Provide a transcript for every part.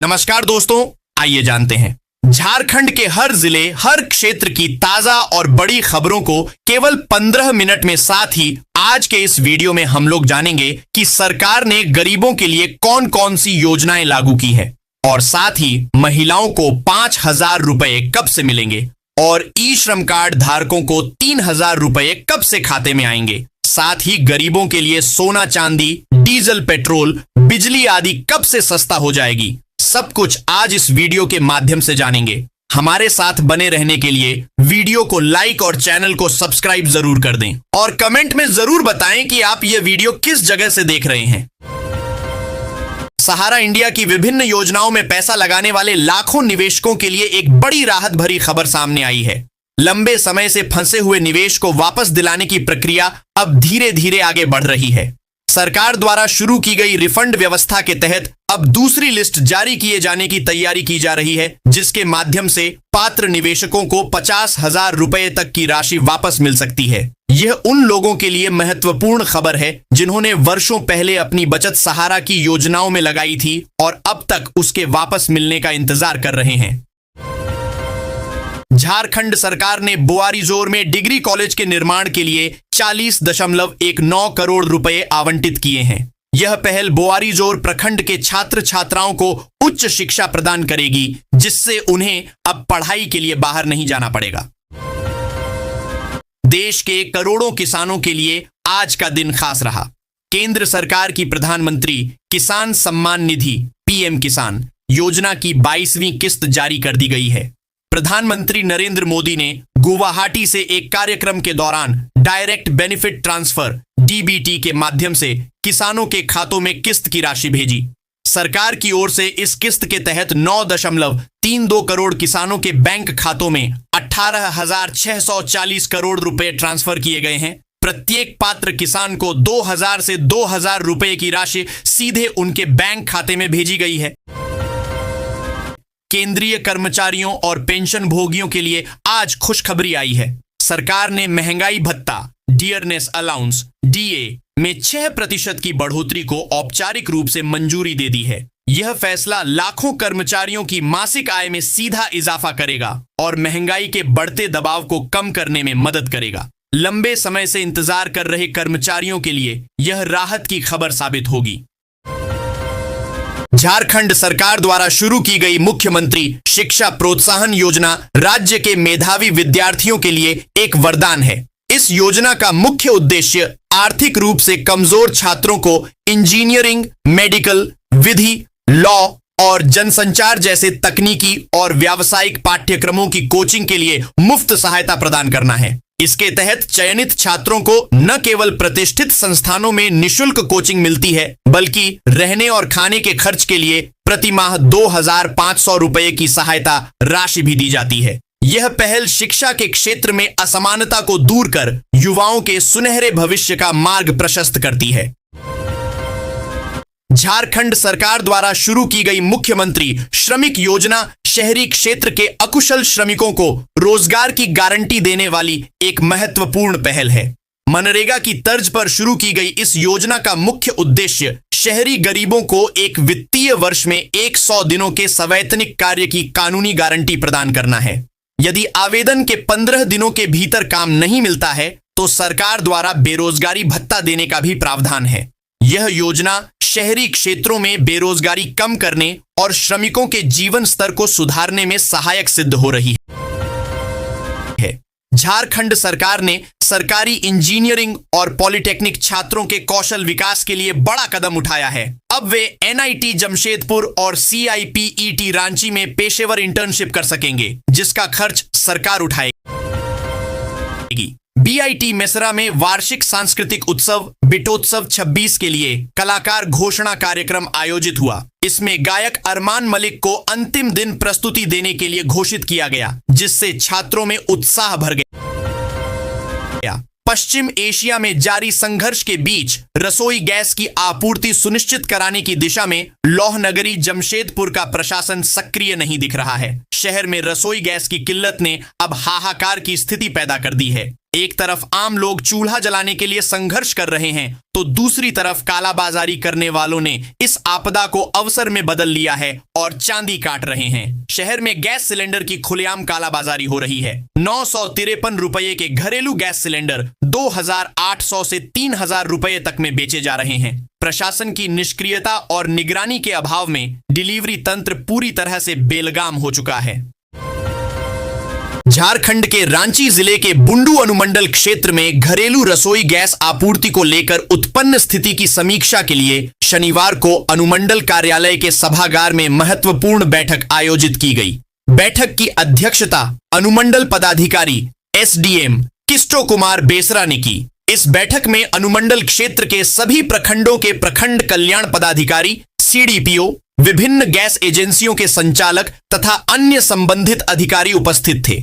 नमस्कार दोस्तों, आइए जानते हैं झारखंड के हर जिले, हर क्षेत्र की ताजा और बड़ी खबरों को केवल 15 मिनट में। साथ ही आज के इस वीडियो में हम लोग जानेंगे कि सरकार ने गरीबों के लिए कौन कौन सी योजनाएं लागू की है और साथ ही महिलाओं को 5,000 रुपए कब से मिलेंगे और ई श्रम कार्ड धारकों को 3,000 रुपए कब से खाते में आएंगे। साथ ही गरीबों के लिए सोना चांदी, डीजल, पेट्रोल, बिजली आदि कब से सस्ता हो जाएगी। सब कुछ आज इस वीडियो के माध्यम से जानेंगे। हमारे साथ बने रहने के लिए वीडियो को लाइक और चैनल को सब्सक्राइब जरूर कर दें और कमेंट में जरूर बताएं कि आप यह वीडियो किस जगह से देख रहे हैं। सहारा इंडिया की विभिन्न योजनाओं में पैसा लगाने वाले लाखों निवेशकों के लिए एक बड़ी राहत भरी खबर सामने आई है। लंबे समय से फंसे हुए निवेश को वापस दिलाने की प्रक्रिया अब धीरे धीरे आगे बढ़ रही है। सरकार द्वारा शुरू की गई रिफंड व्यवस्था के तहत अब दूसरी लिस्ट जारी किए जाने की तैयारी की जा रही है, जिसके माध्यम से पात्र निवेशकों को 50,000 रुपए तक की राशि वापस मिल सकती है। यह उन लोगों के लिए महत्वपूर्ण खबर है जिन्होंने वर्षों पहले अपनी बचत सहारा की योजनाओं में लगाई थी और अब तक उसके वापस मिलने का इंतजार कर रहे हैं। झारखंड सरकार ने बोआरीजोर में डिग्री कॉलेज के निर्माण के लिए 40.19 करोड़ रुपए आवंटित किए हैं। यह पहल बोआरीजोर प्रखंड के छात्र छात्राओं को उच्च शिक्षा प्रदान करेगी, जिससे उन्हें अब पढ़ाई के लिए बाहर नहीं जाना पड़ेगा। देश के करोड़ों किसानों के लिए आज का दिन खास रहा। केंद्र सरकार की प्रधानमंत्री किसान सम्मान निधि पीएम किसान योजना की 22वीं किस्त जारी कर दी गई है। प्रधानमंत्री नरेंद्र मोदी ने गुवाहाटी से एक कार्यक्रम के दौरान डायरेक्ट बेनिफिट ट्रांसफर डीबीटी के माध्यम से किसानों के खातों में किस्त की राशि भेजी। सरकार की ओर से इस किस्त के तहत 9.32 करोड़ किसानों के बैंक खातों में 18,640 करोड़ रुपए ट्रांसफर किए गए हैं। प्रत्येक पात्र किसान को 2,000 से 2,000 रुपए की राशि सीधे उनके बैंक खाते में भेजी गई है। केंद्रीय कर्मचारियों और पेंशन भोगियों के लिए आज खुशखबरी आई है। सरकार ने महंगाई भत्ता डियरनेस अलाउंस डीए में 6% की बढ़ोतरी को औपचारिक रूप से मंजूरी दे दी है। यह फैसला लाखों कर्मचारियों की मासिक आय में सीधा इजाफा करेगा और महंगाई के बढ़ते दबाव को कम करने में मदद करेगा। लंबे समय से इंतजार कर रहे कर्मचारियों के लिए यह राहत की खबर साबित होगी। झारखंड सरकार द्वारा शुरू की गई मुख्यमंत्री शिक्षा प्रोत्साहन योजना राज्य के मेधावी विद्यार्थियों के लिए एक वरदान है। इस योजना का मुख्य उद्देश्य आर्थिक रूप से कमजोर छात्रों को इंजीनियरिंग, मेडिकल, विधि, लॉ और जनसंचार जैसे तकनीकी और व्यावसायिक पाठ्यक्रमों की कोचिंग के लिए मुफ्त सहायता प्रदान करना है। इसके तहत चयनित छात्रों को न केवल प्रतिष्ठित संस्थानों में निशुल्क कोचिंग मिलती है, बल्कि रहने और खाने के खर्च के लिए प्रति माह 2,500 रुपए की सहायता राशि भी दी जाती है। यह पहल शिक्षा के क्षेत्र में असमानता को दूर कर युवाओं के सुनहरे भविष्य का मार्ग प्रशस्त करती है। झारखंड सरकार द्वारा शुरू की गई मुख्यमंत्री श्रमिक योजना शहरी क्षेत्र के अकुशल श्रमिकों को रोजगार की गारंटी देने वाली एक महत्वपूर्ण पहल है। मनरेगा की तर्ज पर शुरू की गई इस योजना का मुख्य उद्देश्य शहरी गरीबों को एक वित्तीय वर्ष में 100 दिनों के सवैतनिक कार्य की कानूनी गारंटी प्रदान करना है। यदि आवेदन के 15 दिनों के भीतर काम नहीं मिलता है तो सरकार द्वारा बेरोजगारी भत्ता देने का भी प्रावधान है। यह योजना शहरी क्षेत्रों में बेरोजगारी कम करने और श्रमिकों के जीवन स्तर को सुधारने में सहायक सिद्ध हो रही है। झारखंड सरकार ने सरकारी इंजीनियरिंग और पॉलिटेक्निक छात्रों के कौशल विकास के लिए बड़ा कदम उठाया है। अब वे एनआईटी जमशेदपुर और सीआईपीईटी रांची में पेशेवर इंटर्नशिप कर सकेंगे, जिसका खर्च सरकार उठाएगी। बीआईटी मेसरा में वार्षिक सांस्कृतिक उत्सव बिटोत्सव 26 के लिए कलाकार घोषणा कार्यक्रम आयोजित हुआ। इसमें गायक अरमान मलिक को अंतिम दिन प्रस्तुति देने के लिए घोषित किया गया, जिससे छात्रों में उत्साह भर गया। पश्चिम एशिया में जारी संघर्ष के बीच रसोई गैस की आपूर्ति सुनिश्चित कराने की दिशा में लौह नगरी जमशेदपुर का प्रशासन सक्रिय नहीं दिख रहा है। शहर में रसोई गैस की किल्लत ने अब हाहाकार की स्थिति पैदा कर दी है। एक तरफ आम लोग चूल्हा जलाने के लिए संघर्ष कर रहे हैं तो दूसरी तरफ कालाबाजारी करने वालों ने इस आपदा को अवसर में बदल लिया है और चांदी काट रहे हैं। शहर में गैस सिलेंडर की खुलेआम कालाबाजारी हो रही है। 953 रुपये के घरेलू गैस सिलेंडर 2,800 से 3,000 रुपये तक में बेचे जा रहे हैं। प्रशासन की निष्क्रियता और निगरानी के अभाव में डिलीवरी तंत्र पूरी तरह से बेलगाम हो चुका है। झारखंड के रांची जिले के बुंडू अनुमंडल क्षेत्र में घरेलू रसोई गैस आपूर्ति को लेकर उत्पन्न स्थिति की समीक्षा के लिए शनिवार को अनुमंडल कार्यालय के सभागार में महत्वपूर्ण बैठक आयोजित की गई। बैठक की अध्यक्षता अनुमंडल पदाधिकारी एसडीएम किस्टो कुमार बेसरा ने की। इस बैठक में अनुमंडल क्षेत्र के सभी प्रखंडों के प्रखंड कल्याण पदाधिकारी, सीडीपीओ, विभिन्न गैस एजेंसियों के संचालक तथा अन्य संबंधित अधिकारी उपस्थित थे।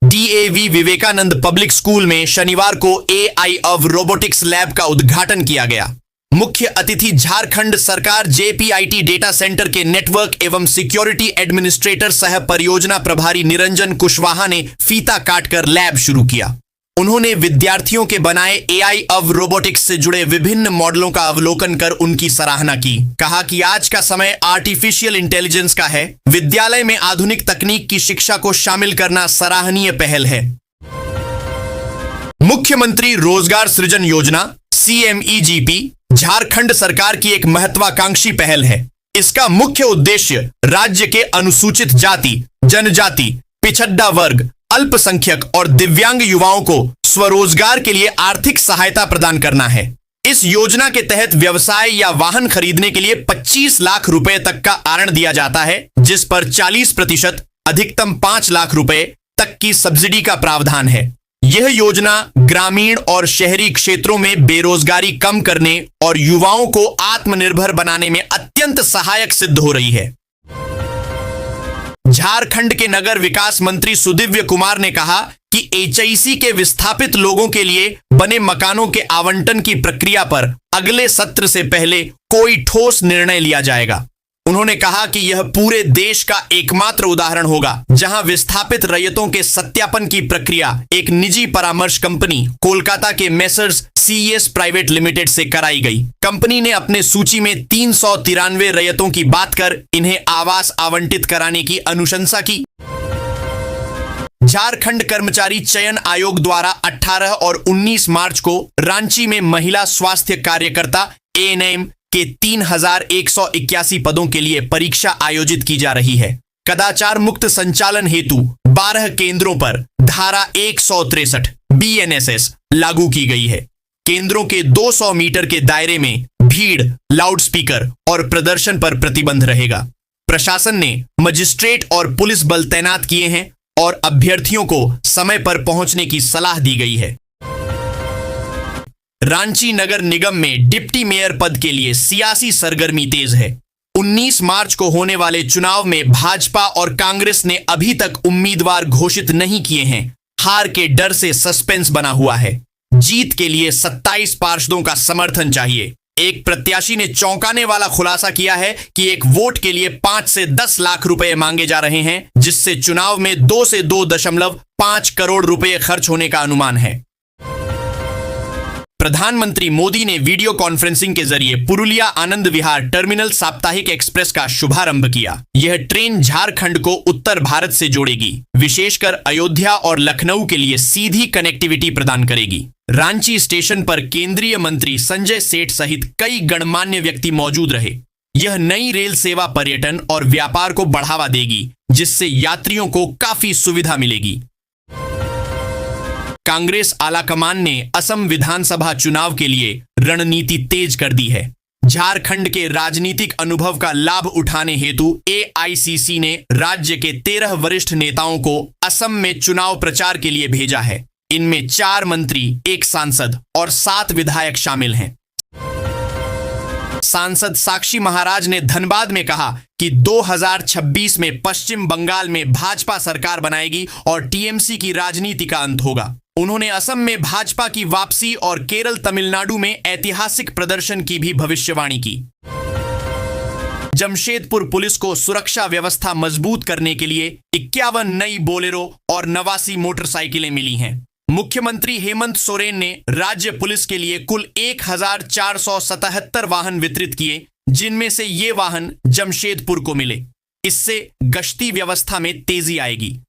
डीएवी विवेकानंद पब्लिक स्कूल में शनिवार को एआई ऑफ रोबोटिक्स लैब का उद्घाटन किया गया। मुख्य अतिथि झारखंड सरकार जेपीआईटी डेटा सेंटर के नेटवर्क एवं सिक्योरिटी एडमिनिस्ट्रेटर सह परियोजना प्रभारी निरंजन कुशवाहा ने फीता काटकर लैब शुरू किया। उन्होंने विद्यार्थियों के बनाए एआई ऑफ रोबोटिक्स से जुड़े विभिन्न मॉडलों का अवलोकन कर उनकी सराहना की। कहा कि आज का समय आर्टिफिशियल इंटेलिजेंस का है। विद्यालय में आधुनिक तकनीक की शिक्षा को शामिल करना सराहनीय पहल है। मुख्यमंत्री रोजगार सृजन योजना CMEGP झारखंड सरकार की एक महत्वाकांक्षी पहल है। इसका मुख्य उद्देश्य राज्य के अनुसूचित जाति, जनजाति, पिछड़ा वर्ग, अल्पसंख्यक और दिव्यांग युवाओं को स्वरोजगार के लिए आर्थिक सहायता प्रदान करना है। इस योजना के तहत व्यवसाय या वाहन खरीदने के लिए 25 लाख रुपए तक का आरण दिया जाता है, जिस पर 40% अधिकतम 5 लाख रुपए तक की सब्सिडी का प्रावधान है। यह योजना ग्रामीण और शहरी क्षेत्रों में बेरोजगारी कम करने और युवाओं को आत्मनिर्भर बनाने में अत्यंत सहायक सिद्ध हो रही है। झारखंड के नगर विकास मंत्री सुदिव्य कुमार ने कहा कि HIC के विस्थापित लोगों के लिए बने मकानों के आवंटन की प्रक्रिया पर अगले सत्र से पहले कोई ठोस निर्णय लिया जाएगा। उन्होंने कहा कि यह पूरे देश का एकमात्र उदाहरण होगा जहां विस्थापित रैयतों के सत्यापन की प्रक्रिया एक निजी परामर्श कंपनी कोलकाता के मेसर्स CES प्राइवेट लिमिटेड से कराई गई। कंपनी ने अपने सूची में 393 रैयतों की बात कर इन्हें आवास आवंटित कराने की अनुशंसा की। झारखंड कर्मचारी चयन आयोग द्वारा 18 और 19 मार्च को रांची में महिला स्वास्थ्य कार्यकर्ता ANM के 3,181 पदों के लिए परीक्षा आयोजित की जा रही है। कदाचार मुक्त संचालन हेतु 12 केंद्रों पर धारा 163 BNSS लागू की गई है। केंद्रों के 200 मीटर के दायरे में भीड़, लाउडस्पीकर और प्रदर्शन पर प्रतिबंध रहेगा। प्रशासन ने मजिस्ट्रेट और पुलिस बल तैनात किए हैं और अभ्यर्थियों को समय पर पहुंचने की सलाह दी गई है। रांची नगर निगम में डिप्टी मेयर पद के लिए सियासी सरगर्मी तेज है। 19 मार्च को होने वाले चुनाव में भाजपा और कांग्रेस ने अभी तक उम्मीदवार घोषित नहीं किए हैं। हार के डर से सस्पेंस बना हुआ है। जीत के लिए 27 पार्षदों का समर्थन चाहिए। एक प्रत्याशी ने चौंकाने वाला खुलासा किया है कि एक वोट के लिए 5 से 10 लाख रुपए मांगे जा रहे हैं, जिससे चुनाव में 2 से 2.5 करोड़ रुपए खर्च होने का अनुमान है। प्रधानमंत्री मोदी ने वीडियो कॉन्फ्रेंसिंग के जरिए पुरुलिया आनंद विहार टर्मिनल साप्ताहिक एक्सप्रेस का शुभारंभ किया। यह ट्रेन झारखंड को उत्तर भारत से जोड़ेगी, विशेषकर अयोध्या और लखनऊ के लिए सीधी कनेक्टिविटी प्रदान करेगी। रांची स्टेशन पर केंद्रीय मंत्री संजय सेठ सहित कई गणमान्य व्यक्ति मौजूद रहे। यह नई रेल सेवा पर्यटन और व्यापार को बढ़ावा देगी, जिससे यात्रियों को काफी सुविधा मिलेगी। कांग्रेस आलाकमान ने असम विधानसभा चुनाव के लिए रणनीति तेज कर दी है। झारखंड के राजनीतिक अनुभव का लाभ उठाने हेतु AICC ने राज्य के 13 वरिष्ठ नेताओं को असम में चुनाव प्रचार के लिए भेजा है। इनमें 4 मंत्री, 1 सांसद और 7 विधायक शामिल हैं। सांसद साक्षी महाराज ने धनबाद में कहा कि 2026 में पश्चिम बंगाल में भाजपा सरकार बनाएगी और TMC की राजनीति का अंत होगा। उन्होंने असम में भाजपा की वापसी और केरल, तमिलनाडु में ऐतिहासिक प्रदर्शन की भी भविष्यवाणी की। जमशेदपुर पुलिस को सुरक्षा व्यवस्था मजबूत करने के लिए 51 नई बोलेरो और 89 मोटरसाइकिलें मिली हैं। मुख्यमंत्री हेमंत सोरेन ने राज्य पुलिस के लिए कुल 1477 वाहन वितरित किए, जिनमें से ये वाहन जमशेदपुर को मिले। इससे गश्ती व्यवस्था में तेजी आएगी।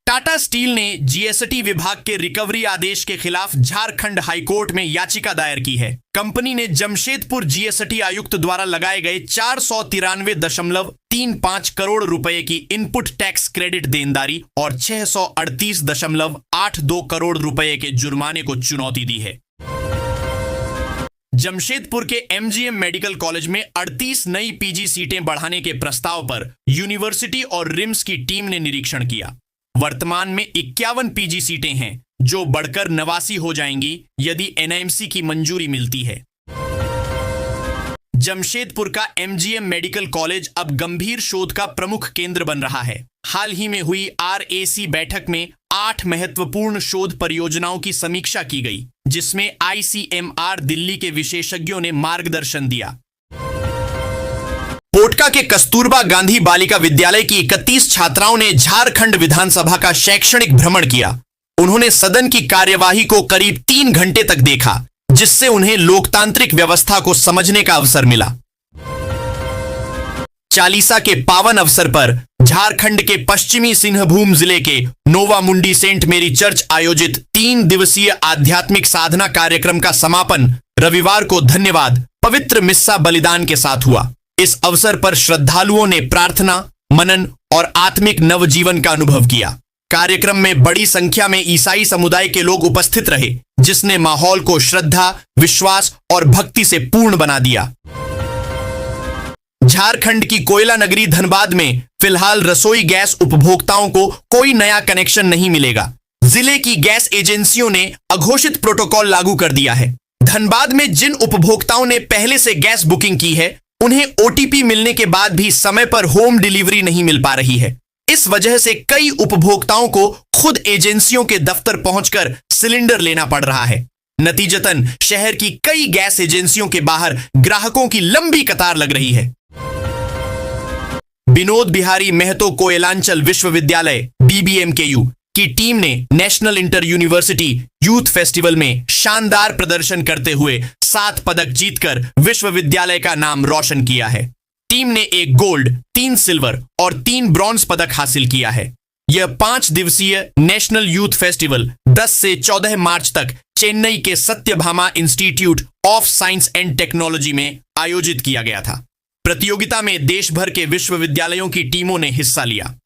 टाटा स्टील ने जीएसटी विभाग के रिकवरी आदेश के खिलाफ झारखंड हाईकोर्ट में याचिका दायर की है। कंपनी ने जमशेदपुर जीएसटी आयुक्त द्वारा लगाए गए 493.35 करोड़ रुपए की इनपुट टैक्स क्रेडिट देनदारी और 638.82 करोड़ रुपए के जुर्माने को चुनौती दी है। जमशेदपुर के एमजीएम मेडिकल कॉलेज में 38 नई पीजी सीटें बढ़ाने के प्रस्ताव पर यूनिवर्सिटी और रिम्स की टीम ने निरीक्षण किया। वर्तमान में 51 पीजी सीटें हैं, जो बढ़कर 89 हो जाएंगी यदि एनआईएमसी की मंजूरी मिलती है। जमशेदपुर का एमजीएम मेडिकल कॉलेज अब गंभीर शोध का प्रमुख केंद्र बन रहा है। हाल ही में हुई आरएसी बैठक में 8 महत्वपूर्ण शोध परियोजनाओं की समीक्षा की गई, जिसमें आईसीएमआर दिल्ली के विशेषज्ञों ने मार्गदर्शन दिया। पोटका के कस्तूरबा गांधी बालिका विद्यालय की 31 छात्राओं ने झारखंड विधानसभा का शैक्षणिक भ्रमण किया। उन्होंने सदन की कार्यवाही को करीब 3 घंटे तक देखा, जिससे उन्हें लोकतांत्रिक व्यवस्था को समझने का अवसर मिला। चालीसा के पावन अवसर पर झारखंड के पश्चिमी सिंहभूम जिले के नोवामुंडी सेंट मेरी चर्च आयोजित 3 दिवसीय आध्यात्मिक साधना कार्यक्रम का समापन रविवार को धन्यवाद पवित्र मिस्सा बलिदान के साथ हुआ। इस अवसर पर श्रद्धालुओं ने प्रार्थना, मनन और आत्मिक नवजीवन का अनुभव किया। कार्यक्रम में बड़ी संख्या में ईसाई समुदाय के लोग उपस्थित रहे, जिसने माहौल को श्रद्धा, विश्वास और भक्ति से पूर्ण बना दिया। झारखंड की कोयला नगरी धनबाद में फिलहाल रसोई गैस उपभोक्ताओं को कोई नया कनेक्शन नहीं मिलेगा। जिले की गैस एजेंसियों ने अघोषित प्रोटोकॉल लागू कर दिया है। धनबाद में जिन उपभोक्ताओं ने पहले से गैस बुकिंग की है, उन्हें ओटीपी मिलने के बाद भी समय पर होम डिलीवरी नहीं मिल पा रही है। इस वजह से कई उपभोक्ताओं को खुद एजेंसियों के दफ्तर पहुंचकर सिलेंडर लेना पड़ रहा है। नतीजतन शहर की कई गैस एजेंसियों के बाहर ग्राहकों की लंबी कतार लग रही है। विनोद बिहारी महतो कोयलांचल विश्वविद्यालय बीबीएमकेयू की टीम ने national inter university youth festival में शानदार प्रदर्शन करते हुए 7 पदक जीतकर विश्वविद्यालय का नाम रोशन किया है। टीम ने 1 गोल्ड, 3 सिल्वर और 3 ब्रॉन्ज पदक हासिल किया है। यह 5 दिवसीय नेशनल यूथ फेस्टिवल 10 से 14 मार्च तक चेन्नई के Satyabhama institute of science and technology में आयोजित किया गया था। प्रतियोगिता में देश भर के विश्वविद्यालयों की टीमों ने हिस्सा लिया।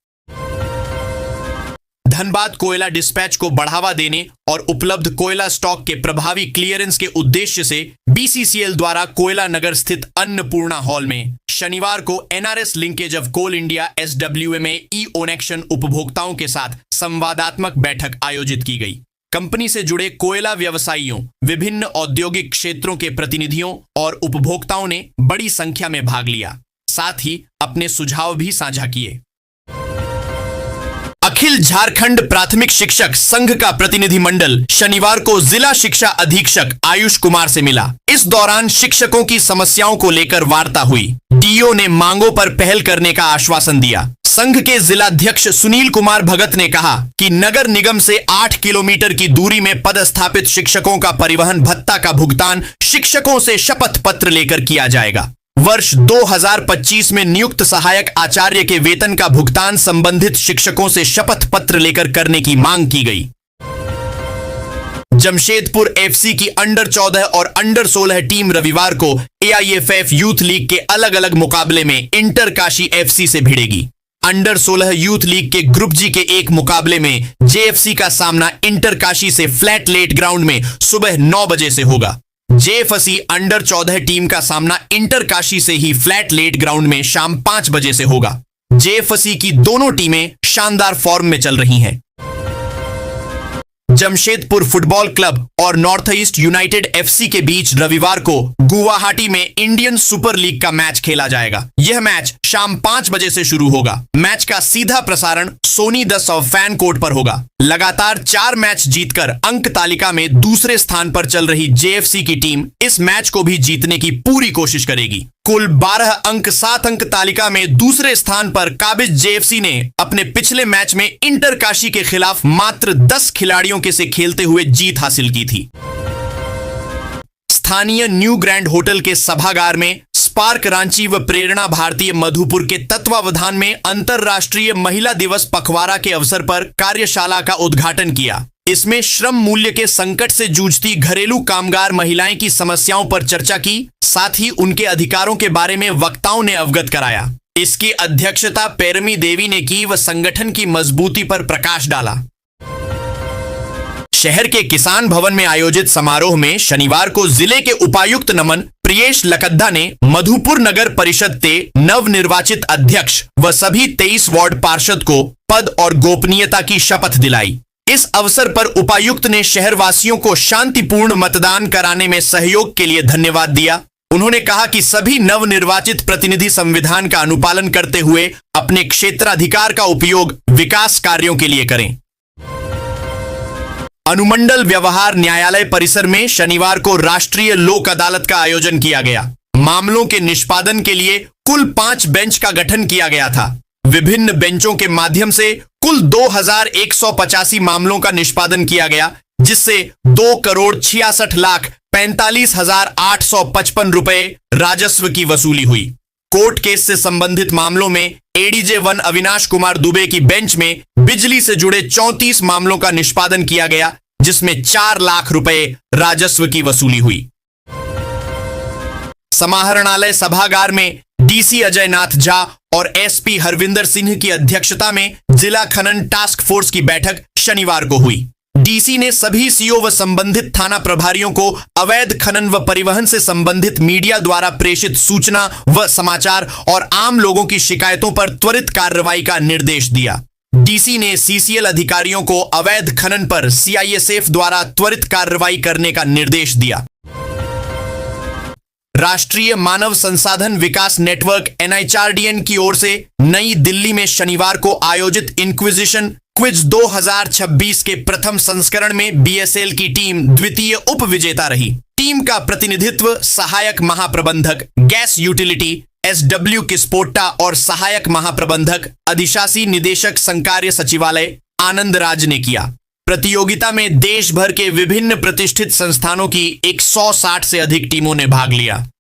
धनबाद कोयला डिस्पैच को बढ़ावा देने और उपलब्ध कोयला स्टॉक के प्रभावी क्लियरेंस के उद्देश्य से बीसीसीएल द्वारा कोयला नगर स्थित अन्नपूर्णा हॉल में शनिवार को NRS linkage of coal India SWMA ई ओनेक्शन उपभोक्ताओं के साथ संवादात्मक बैठक आयोजित की गई। कंपनी से जुड़े कोयला व्यवसायियों, विभिन्न औद्योगिक क्षेत्रों के प्रतिनिधियों और उपभोक्ताओं ने बड़ी संख्या में भाग लिया, साथ ही अपने सुझाव भी साझा किए। अखिल झारखंड प्राथमिक शिक्षक संघ का प्रतिनिधिमंडल शनिवार को जिला शिक्षा अधीक्षक आयुष कुमार से मिला। इस दौरान शिक्षकों की समस्याओं को लेकर वार्ता हुई। डीओ ने मांगों पर पहल करने का आश्वासन दिया। संघ के जिलाध्यक्ष सुनील कुमार भगत ने कहा कि नगर निगम से 8 किलोमीटर की दूरी में पदस्थापित शिक्षकों का परिवहन भत्ता का भुगतान शिक्षकों से शपथ पत्र लेकर किया जाएगा। वर्ष 2025 में नियुक्त सहायक आचार्य के वेतन का भुगतान संबंधित शिक्षकों से शपथ पत्र लेकर करने की मांग की गई। जमशेदपुर एफसी की अंडर 14 और अंडर 16 टीम रविवार को एआईएफएफ यूथ लीग के अलग अलग मुकाबले में इंटर काशी एफसी से भिड़ेगी। अंडर 16 यूथ लीग के ग्रुप जी के एक मुकाबले में जेएफसी का सामना इंटर काशी से फ्लैट लेट ग्राउंड में सुबह 9 बजे से होगा। जेएफसी अंडर 14 टीम का सामना इंटर काशी से ही फ्लैट लेट ग्राउंड में शाम 5 बजे से होगा। जेएफसी की दोनों टीमें शानदार फॉर्म में चल रही हैं। जमशेदपुर फुटबॉल क्लब और नॉर्थ ईस्ट यूनाइटेड एफसी के बीच रविवार को गुवाहाटी में इंडियन सुपर लीग का मैच खेला जाएगा। यह मैच शाम 5 बजे से शुरू होगा। मैच का सीधा प्रसारण सोनी 10 और फैन कोर्ट पर होगा। लगातार 4 मैच जीतकर अंक तालिका में दूसरे स्थान पर चल रही जेएफसी की टीम इस मैच को भी जीतने की पूरी कोशिश करेगी। कुल 12 अंक 7 अंक तालिका में दूसरे स्थान पर काबिज जेएफसी ने अपने पिछले मैच में इंटर काशी के खिलाफ मात्र 10 खिलाड़ियों के से खेलते हुए जीत हासिल की थी। स्थानीय न्यू ग्रैंड होटल के सभागार में स्पार्क रांची व प्रेरणा भारतीय मधुपुर के तत्वावधान में अंतर्राष्ट्रीय महिला दिवस पखवाड़ा के अवसर पर कार्यशाला का उद्घाटन किया। इसमें श्रम मूल्य के संकट से जूझती घरेलू कामगार महिलाएं की समस्याओं पर चर्चा की, साथ ही उनके अधिकारों के बारे में वक्ताओं ने अवगत कराया। इसकी अध्यक्षता पैरमी देवी ने की व संगठन की मजबूती पर प्रकाश डाला। शहर के किसान भवन में आयोजित समारोह में शनिवार को जिले के उपायुक्त नमन प्रियेश लकद्दा ने मधुपुर नगर परिषद के नवनिर्वाचित अध्यक्ष व सभी 23 वार्ड पार्षद को पद और गोपनीयता की शपथ दिलाई। इस अवसर पर उपायुक्त ने शहरवासियों को शांतिपूर्ण मतदान कराने में सहयोग के लिए धन्यवाद दिया। उन्होंने कहा कि सभी नवनिर्वाचित प्रतिनिधि संविधान का अनुपालन करते हुए अपने क्षेत्राधिकार का उपयोग विकास कार्यों के लिए करें। अनुमंडल व्यवहार न्यायालय परिसर में शनिवार को राष्ट्रीय लोक अदालत का आयोजन किया गया। मामलों के निष्पादन के लिए कुल 5 बेंच का गठन किया गया था। विभिन्न बेंचों के माध्यम से कुल 2185 मामलों का निष्पादन किया गया, जिससे 2,66,45,855 रुपए राजस्व की वसूली हुई। कोर्ट केस से संबंधित मामलों में एडीजे 1 अविनाश कुमार दुबे की बेंच में बिजली से जुड़े 34 मामलों का निष्पादन किया गया, जिसमें 4 लाख रुपए राजस्व की वसूली हुई। समाहरणालय सभागार में डीसी अजय नाथ झा और एसपी हरविंदर सिंह की अध्यक्षता में जिला खनन टास्क फोर्स की बैठक शनिवार को हुई। डीसी ने सभी सीओ व संबंधित थाना प्रभारियों को अवैध खनन व परिवहन से संबंधित मीडिया द्वारा प्रेषित सूचना व समाचार और आम लोगों की शिकायतों पर त्वरित कार्रवाई का निर्देश दिया। डीसी ने सीसीएल अधिकारियों को अवैध खनन पर सीआईएसएफ द्वारा त्वरित कार्रवाई करने का निर्देश दिया। राष्ट्रीय मानव संसाधन विकास नेटवर्क एनएचआरडीएन की ओर से नई दिल्ली में शनिवार को आयोजित इंक्विजिशन क्विज 2026 के प्रथम संस्करण में बीएसएल की टीम द्वितीय उप विजेता रही। टीम का प्रतिनिधित्व सहायक महाप्रबंधक गैस यूटिलिटी एसडब्ल्यू किस्पोट्टा और सहायक महाप्रबंधक अधिशासी निदेशक संकार्य सचिवालय आनंद राज ने किया। प्रतियोगिता में देश भर के विभिन्न प्रतिष्ठित संस्थानों की 160 से अधिक टीमों ने भाग लिया।